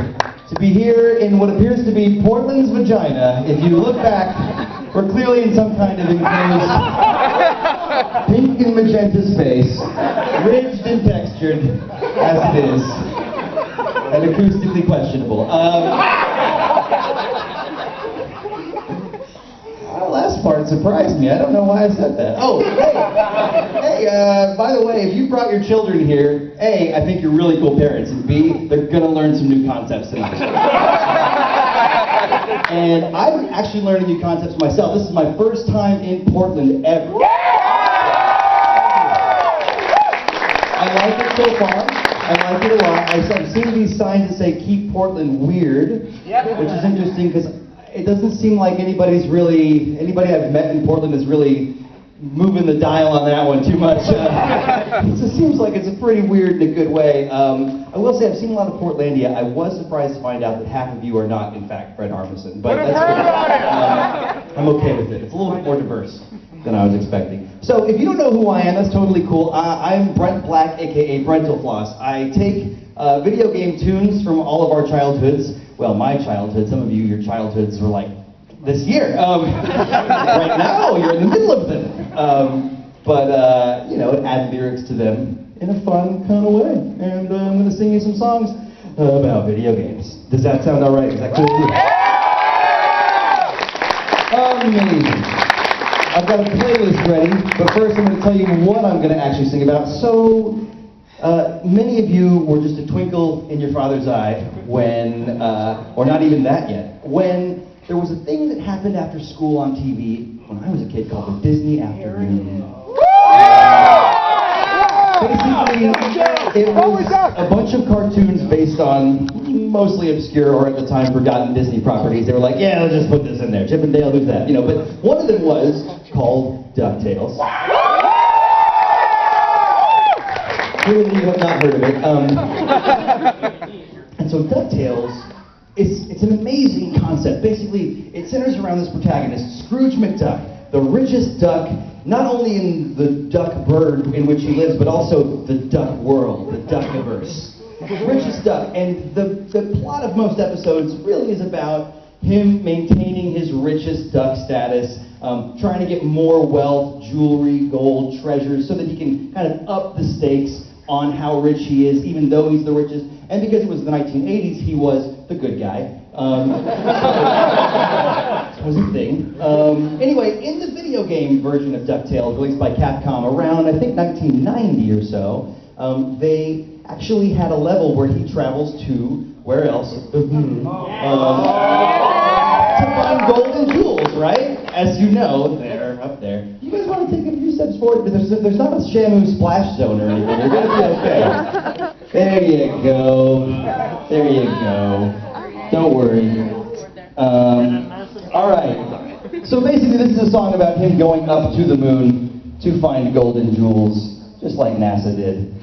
pleasure to be here in what appears to be Portland's vagina. If you look back, we're clearly in some kind of enclosed pink and magenta space, ridged and textured, as it is, and acoustically questionable. The last part surprised me. I don't know why I said that. Oh, hey, by the way, if you brought your children here, A, I think you're really cool parents, and B, they're gonna learn some new concepts tonight. And I'm actually learning new concepts myself. This is my first time in Portland ever. I like it so far. I like it a lot. I've seen these signs that say "Keep Portland Weird," which is interesting because it doesn't seem like anybody I've met in Portland is really moving the dial on that one too much. It just seems like it's a pretty weird in a good way. I will say I've seen a lot of Portlandia. I was surprised to find out that half of you are not, in fact, Fred Armisen, but that's good. I'm okay with it. It's a little bit more diverse than I was expecting. So if you don't know who I am, that's totally cool. I'm Brent Black, aka Brentalfloss. I take video game tunes from all of our childhoods. Well, my childhood. Some of you, your childhoods were like this year. Right now, you're in the middle of them. You know, add lyrics to them in a fun kind of way. And I'm going to sing you some songs about video games. Does that sound all right? Is that cool? Amazing. I've got a playlist ready, but first I'm going to tell you what I'm going to actually sing about. So, many of you were just a twinkle in your father's eye when, or not even that yet, when there was a thing that happened after school on TV when I was a kid called the Disney Afternoon. Basically, it was a bunch of cartoons based on mostly obscure or at the time forgotten Disney properties. They were like, yeah, let's just put this in there. Chip and Dale, who's that? You know, but one of them was called DuckTales. Clearly you have not heard of it. And so DuckTales, it's an amazing concept. Basically, it centers around this protagonist, Scrooge McDuck, the richest duck, not only in the duck bird in which he lives, but also the duck world, the duckiverse. The richest duck, and the plot of most episodes really is about him maintaining his richest duck status, trying to get more wealth, jewelry, gold, treasures, so that he can kind of up the stakes on how rich he is, even though he's the richest. And because it was the 1980s, he was the good guy. That was a thing. Anyway, in the video game version of DuckTales, released by Capcom around, I think, 1990 or so, they actually had a level where he travels to, where else? To find gold and jewels, right? As you know, they're up there. You guys want to take a few steps forward? There's not a Shamu splash zone or anything. You're going to be okay. There you go. There you go. Don't worry. All right. So basically, this is a song about him going up to the moon to find golden jewels, just like NASA did.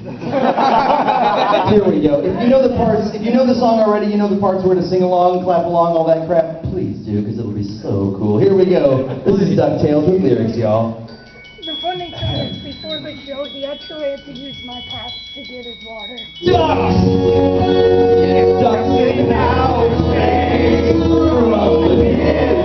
Here we go. If you know the parts, if you know the song already, you know the parts where to sing along, clap along, all that crap. Please do, because it'll be so cool. Here we go. This is DuckTales with lyrics, y'all. The funny thing is, before the show, he actually had to use my pass to get his water. Ducks! Ducks in outer space, rumbling in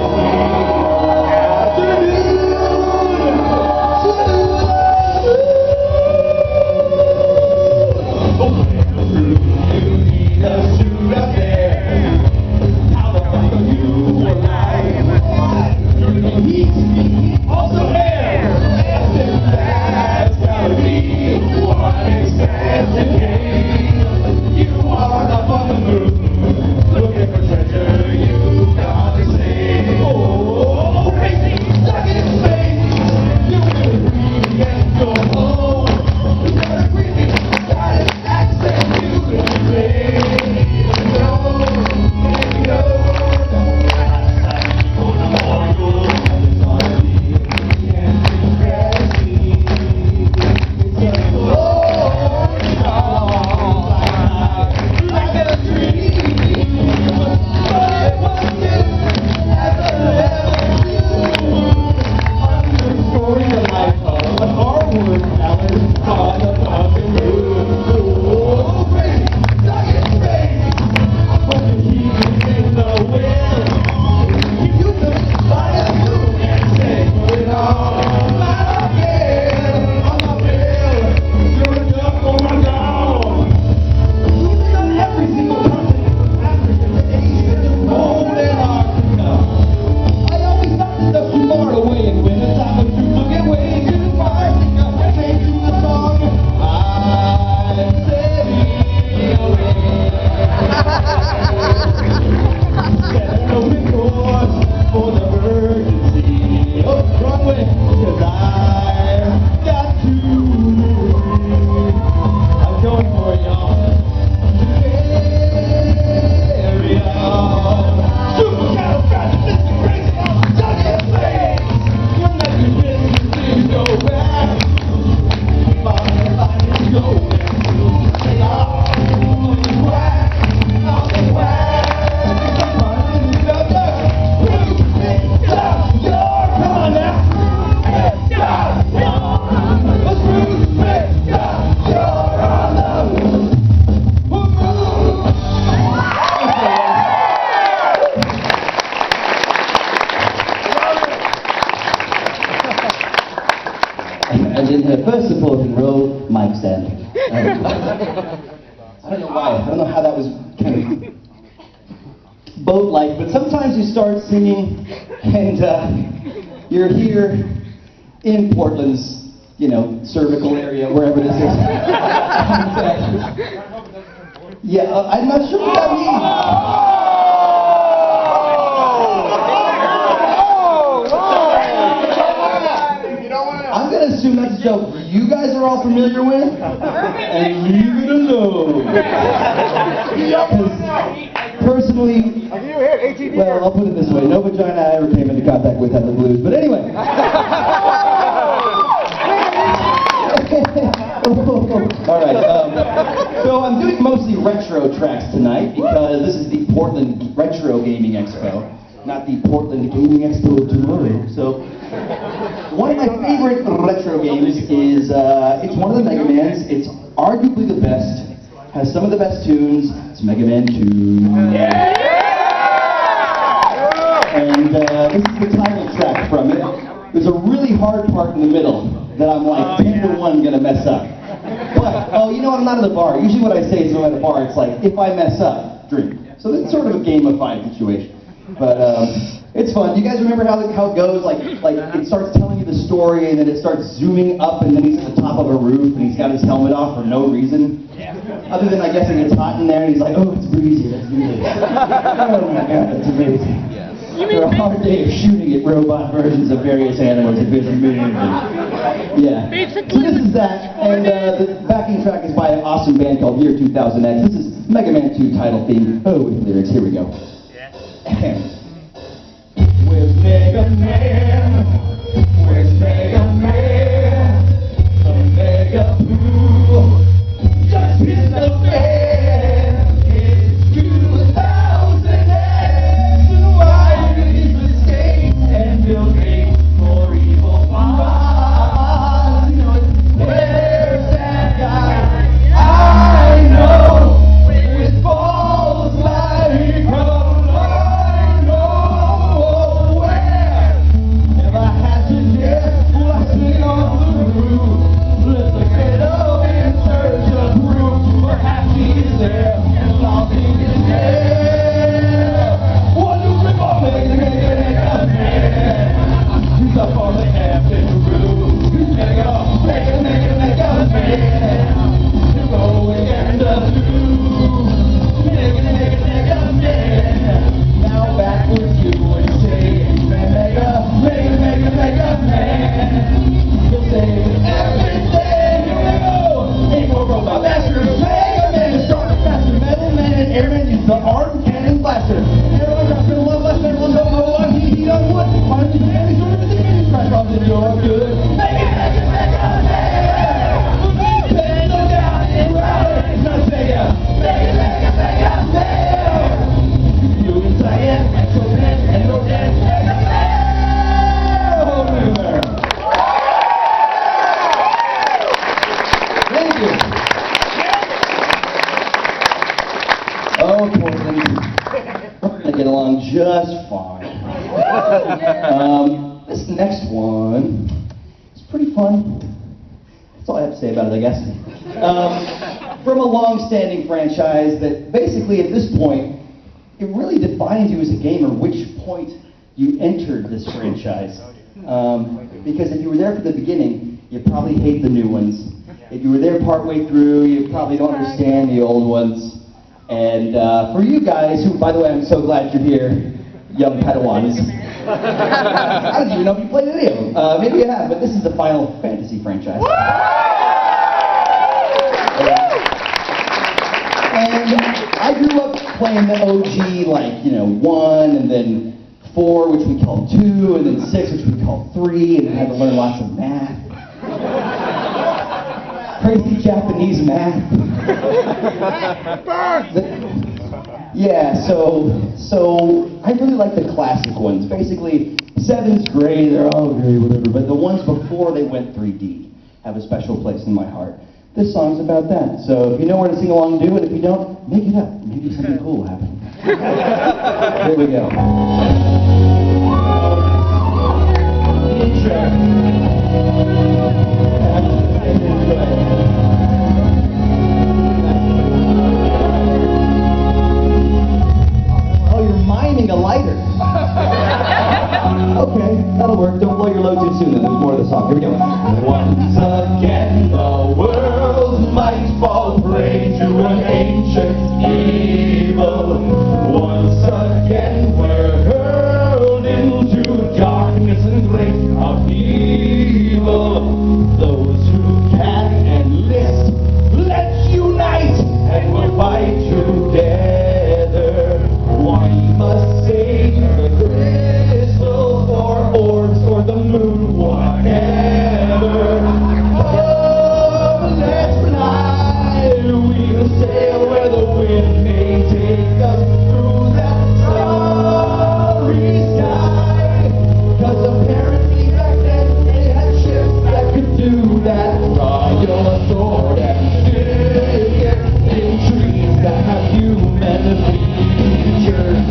you are up on the moon. stand. I don't know why. I don't know how that was kind of boat-like, but sometimes you start singing and you're here in Portland's, cervical area, wherever this is. I'm not sure what that means. I'm going to assume that's a joke you guys are all familiar with, and leave it alone. Personally, well, I'll put it this way, no vagina I ever came into contact with had the blues, but anyway. All right, so I'm doing mostly retro tracks tonight because this is the Portland Retro Gaming Expo, not the Portland Gaming Expo tomorrow. So one of my favorite retro games is, it's one of the Mega Mans. It's arguably the best, has some of the best tunes. It's Mega Man 2. And this is the title track from it. There's a really hard part in the middle that I'm like 10 to 1 gonna mess up. But, I'm not at a bar. Usually what I say is when I'm at a bar, it's like, if I mess up, drink. So it's sort of a gamified situation. But it's fun. Do you guys remember how it goes? Like it starts telling you the story, and then it starts zooming up, and then he's at the top of a roof, and he's got his helmet off for no reason. Other than, I guess, it gets hot in there, and he's like, oh, it's breezy, let's do this. Oh my God, that's amazing. For a hard day of shooting at robot versions of various animals, it feels amazing. Yeah. So this is that, and the backing track is by an awesome band called Year 2000X. This is Mega Man 2 title theme. Oh, with lyrics. Here we go. Where's Mega Man? Where's Mega Man? The Mega Boo just hit the fan. It's 2000X. Why these mistakes and building more evil bonds? Where's that guy? I know with balls like just fine. This next one is pretty fun. That's all I have to say about it, I guess. From a long-standing franchise that basically at this point, it really defines you as a gamer which point you entered this franchise. Because if you were there for the beginning, you probably hate the new ones. If you were there partway through, you probably don't understand the old ones. And for you guys, who, by the way, I'm so glad you're here, young Padawans. I don't even know if you played any of them. Maybe you have, but this is the Final Fantasy franchise. And I grew up playing the OG, like, 1, and then 4, which we called 2, and then 6, which we called 3, and I had to learn lots of math. Crazy Japanese math. Yeah, so I really like the classic ones. Basically, 7's great, they're all great, whatever, but the ones before they went 3D have a special place in my heart. This song's about that. So if you know where to sing along, do it. If you don't, make it up. Maybe something cool will happen. Here we go. Intro. that'll work. Don't blow your load too soon, then. There's more of the song. Here we go. Once again, the world might fall prey to an ancient evil. Once again, we're hurled into darkness and great upheaval. Those who can enlist, let's unite and we'll fight together. We must save the crystal or orbs or the moon, whatever. Oh, let's fly. We'll sail where the wind may take us through that starry sky. 'Cause apparently back then they had ships that could do that. Draw your sword and stick it in trees that have human features.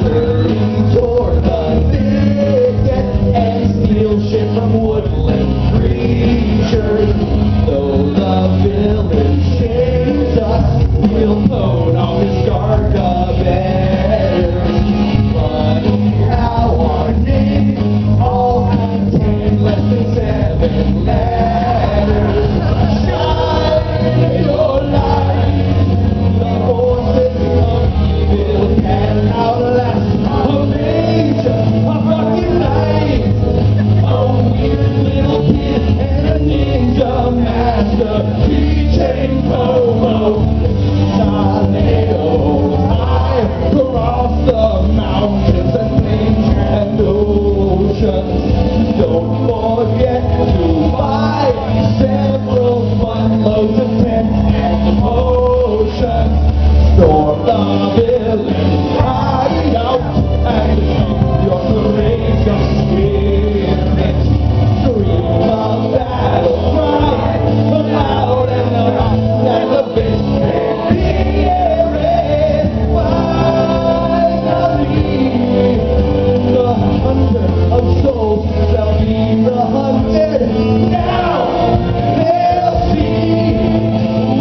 Turning toward the thicket and steal shit from woodland creatures. Though the villain shames us, we'll put on his gargabers. Funny how our names all contain less than 7 letters. Shine your light, the forces of evil can outlast a major, a fucking knight, a weird little kid and a ninja master, keychain Como, tornadoes high across the mountains and plains and oceans. Don't forget to buy several fun loads of tents and potions. Storm the villain's hideout and keep your courageous spirit. Scream a battle cry, loud and loud, and the bitch can hear it. Finally, the hunter of souls shall be the hunted. Now they'll see.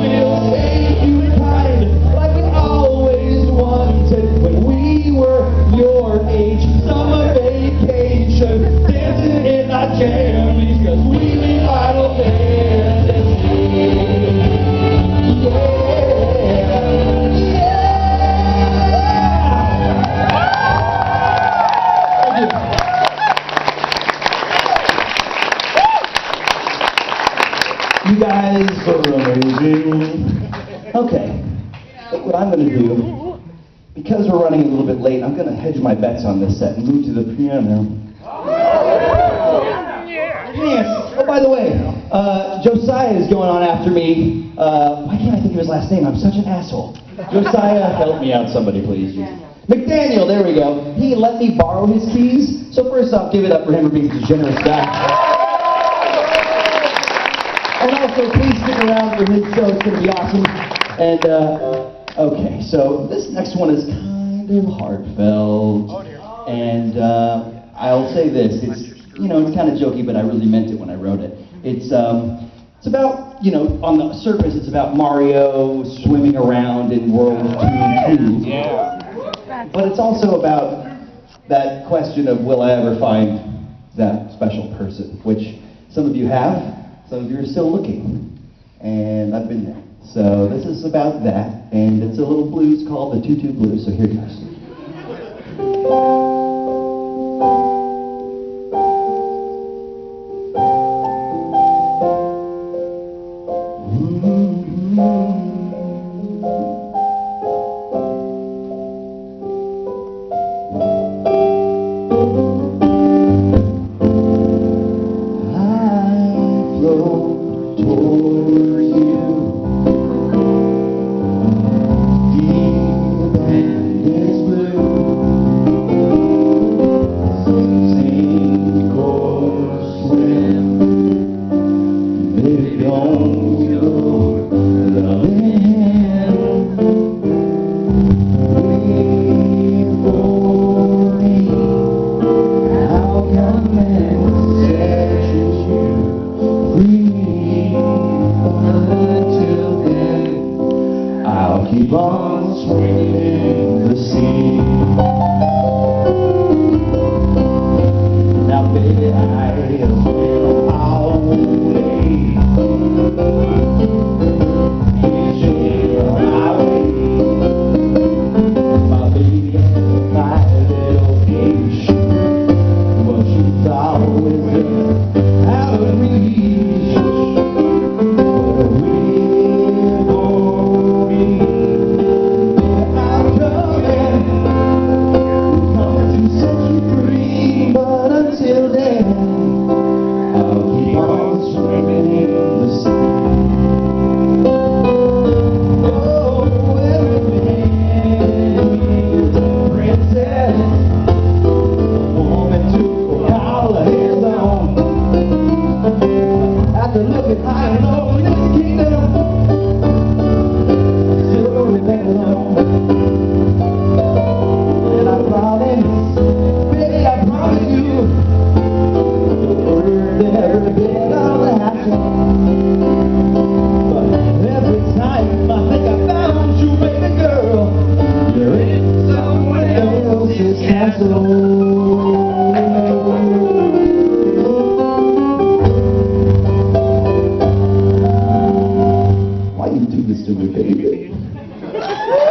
We'll save you kind, like we always wanted when we were your age. Summer vacation, dancing in our jammies, 'cause we be Final Fantasy. You guys are amazing. Okay, I think what I'm going to do, because we're running a little bit late, I'm going to hedge my bets on this set and move to the piano. Yes. Oh, by the way, Josiah is going on after me. Why can't I think of his last name? I'm such an asshole. Josiah, help me out, somebody, please. McDaniel, there we go. He let me borrow his keys. So first off, give it up for him for being such a generous guy. And also, please stick around for his show. It's going to be awesome. And, okay, so this next one is kind of heartfelt. And I'll say this. It's, you know, it's kind of jokey, but I really meant it when I wrote it. It's about, you know, on the surface, it's about Mario swimming around in World 2. Yeah. But it's also about that question of, will I ever find that special person? Which some of you have, some of you are still looking. And I've been there. So this is about that. And it's a little blues called the Tutu Blues. So here it goes. This is canceled. Why you do this to me, baby?